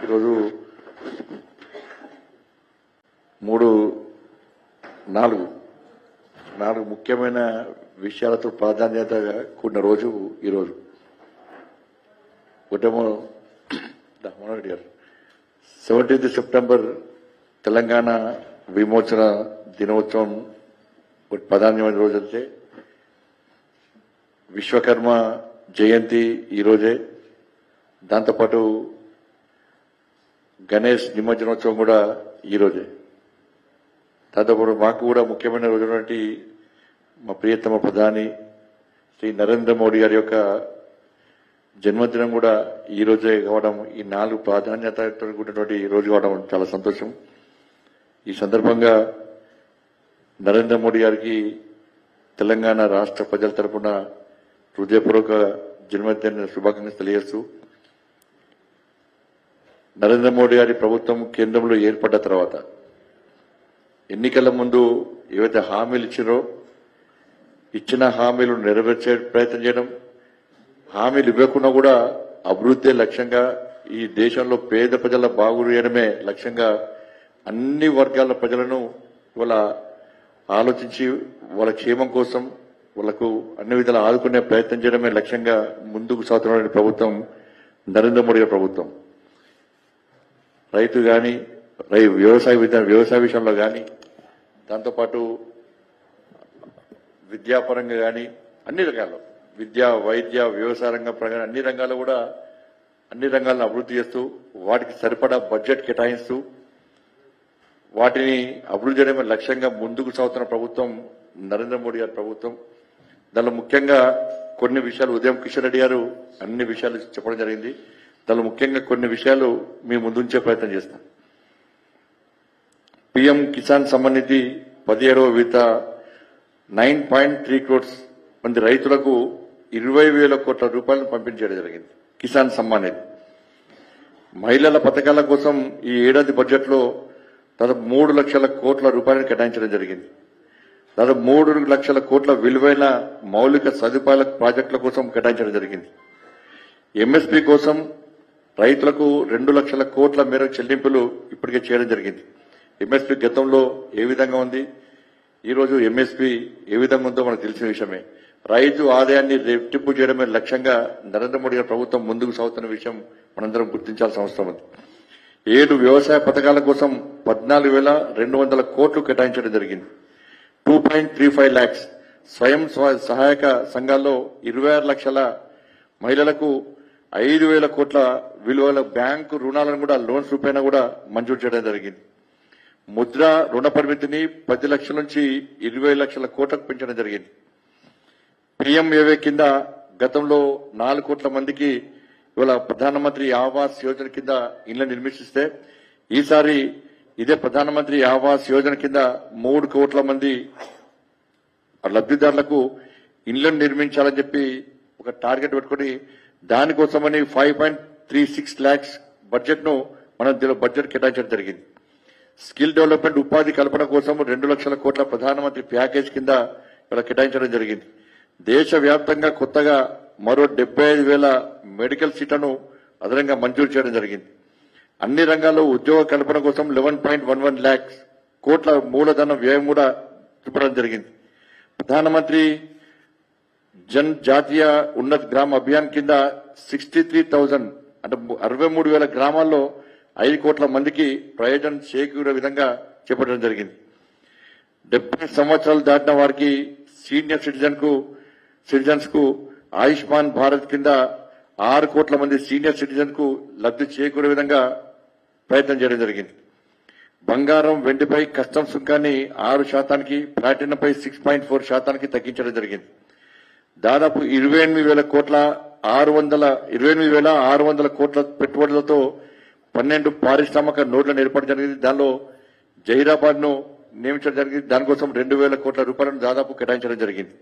ఈరోజు నాలుగు ముఖ్యమైన విషయాలతో ప్రాధాన్యతగా కూడిన రోజు ఈరోజు. ఒకటేమో మనోహర్ రెడ్డి గారు 17th సెప్టెంబర్ తెలంగాణ విమోచన దినోత్సవం ఒకటి ప్రాధాన్యమైన రోజు. అంటే విశ్వకర్మ జయంతి ఈరోజే. దాంతోపాటు గణేష్ నిమజ్జనోత్సవం కూడా ఈరోజే. దాంతోపాటు మాకు కూడా ముఖ్యమైన రోజు మా ప్రియతమ ప్రధాని శ్రీ నరేంద్ర మోడీ గారి యొక్క జన్మదినం కూడా ఈ రోజే కావడం, ఈ 4 ప్రాధాన్యతతో కూడినటువంటి రోజు కావడం చాలా సంతోషం. ఈ సందర్భంగా నరేంద్ర మోడీ గారికి తెలంగాణ రాష్ట్ర ప్రజల తరఫున హృదయపూర్వక జన్మదిన శుభాకాంక్షలు తెలియజేస్తూ, నరేంద్ర మోడీ గారి ప్రభుత్వం కేంద్రంలో ఏర్పడ్డ తర్వాత ఎన్నికల ముందు ఏవైతే హామీలు ఇచ్చిన హామీలు నెరవేర్చే ప్రయత్నం చేయడం, హామీలు ఇవ్వకుండా కూడా అభివృద్ధి లక్ష్యంగా, ఈ దేశంలో పేద ప్రజల బాగు చేయడమే లక్ష్యంగా అన్ని వర్గాల ప్రజలను ఇవాళ ఆలోచించి వాళ్ళ క్షేమం కోసం వాళ్లకు అన్ని విధాలు ఆదుకునే ప్రయత్నం చేయడమే లక్ష్యంగా ముందుకు సాగుతున్న ప్రభుత్వం నరేంద్ర మోడీ గారి ప్రభుత్వం. రైతు కానీ, వ్యవసాయ విషయంలో కానీ, దాంతోపాటు విద్యాపరంగా కానీ అన్ని రకాల్లో, విద్య, వైద్య, వ్యవసాయ రంగం పరంగా అన్ని రంగాల్లో కూడా అన్ని రంగాలను అభివృద్ధి చేస్తూ వాటికి సరిపడా బడ్జెట్ కేటాయిస్తూ వాటిని అభివృద్ధి చేయడమే లక్ష్యంగా ముందుకు సాగుతున్న ప్రభుత్వం నరేంద్ర మోడీ గారి ప్రభుత్వం. దానిలో ముఖ్యంగా కొన్ని విషయాలు ఉదయం కిషన్ రెడ్డి గారు అన్ని విషయాలు చెప్పడం జరిగింది. దానిలో ముఖ్యంగా కొన్ని విషయాలు మీ ముందుంచే ప్రయత్నం చేస్తాం. పీఎం కిసాన్ సమ్మాన్ నిధి 17వ విడత 9.3 crores మంది రైతులకు 20,000 కోట్ల రూపాయలను పంపించడం జరిగింది. కిసాన్ సమ్మాన్ నిధి మహిళల పథకాల కోసం ఈ ఏడాది బడ్జెట్ లో దాదాపు 3 లక్షల కోట్ల రూపాయలను కేటాయించడం జరిగింది. దాదాపు 3 లక్షల కోట్ల విలువైన మౌలిక సదుపాయాల ప్రాజెక్టుల కోసం కేటాయించడం జరిగింది. ఎంఎస్పీ కోసం రైతులకు 2 లక్షల కోట్ల మేరకు చెల్లింపులు ఇప్పటికే చేయడం జరిగింది. ఎంఎస్పీ గతంలో ఏ విధంగా ఉంది, ఈ రోజు ఎంఎస్పీ ఏ విధంగా ఉందో మనకు తెలిసిన విషయమే. రైతు ఆదాయాన్ని రెట్టింపు చేయడమే లక్ష్యంగా నరేంద్ర మోడీ గారి ప్రభుత్వం ముందుకు సాగుతున్న విషయం మనందరం గుర్తించాల్సిన అవసరం ఉంది. 7 వ్యవసాయ పథకాల కోసం 14,200 కోట్లు కేటాయించడం జరిగింది. 2.35 lakhs స్వయం సహాయక సంఘాల్లో 26 లక్షల మహిళలకు 5,000 కోట్ల విలువల బ్యాంకు రుణాలను కూడా లోన్స్ రూపేణా కూడా మంజూరు చేయడం జరిగింది. ముద్ర రుణ పరిమితిని 10 లక్షల నుంచి 20 లక్షల కోట్లకు పెంచడం జరిగింది. పీఎంఏవై కింద గతంలో 4 కోట్ల మందికి ఇవాళ ప్రధానమంత్రి ఆవాస్ యోజన కింద ఇళ్లను నిర్మిస్తే, ఈసారి ఇదే ప్రధానమంత్రి ఆవాస్ యోజన కింద 3 కోట్ల మంది లబ్ధిదారులకు ఇళ్లను నిర్మించాలని చెప్పి ఒక టార్గెట్ పెట్టుకుని దానికోసమని 5.36 lakhs బడ్జెట్ ను మనం దీనిలో బడ్జెట్ కేటాయించడం జరిగింది. స్కిల్ డెవలప్మెంట్ ఉపాధి కల్పన కోసం 2 లక్షల కోట్ల ప్రధానమంత్రి ప్యాకేజ్ కింద ఇలా కేటాయించడం జరిగింది. దేశవ్యాప్తంగా కొత్తగా మరో 75,000 మెడికల్ సీట్లను అదనంగా మంజూరు చేయడం జరిగింది. అన్ని రంగాల్లో ఉద్యోగ కల్పన కోసం 11.11 lakhs కోట్ల మూలధన వ్యయం కూడా చూపడం జరిగింది. ప్రధానమంత్రి జన్ జాతీయ ఉన్నత గ్రామ అభియాన్ కింద 63,000 అంటే 63,000 గ్రామాల్లో 5 కోట్ల మందికి ప్రయోజనం చేకూరే విధంగా చేపట్టడం జరిగింది. 70 సంవత్సరాలు దాటిన వారికి సీనియర్ సిటిజన్స్ కు ఆయుష్మాన్ భారత్ కింద 6 కోట్ల మంది సీనియర్ సిటిజన్ కు లబ్ధి చేకూరే విధంగా ప్రయత్నం చేయడం జరిగింది. బంగారం, వెండిపై కస్టమ్స్ సుంకాన్ని 6%, ప్లాటినంపై 6.4% తగ్గించడం జరిగింది. దాదాపు 28,600 కోట్ల పెట్టుబడులతో 12 పారిశ్రామిక నోడ్లను ఏర్పాటు జరిగింది. దానిలో జహీరాబాద్ ను నియమించడం జరిగింది. దానికోసం 2,000 కోట్ల రూపాయలను దాదాపు కేటాయించడం జరిగింది.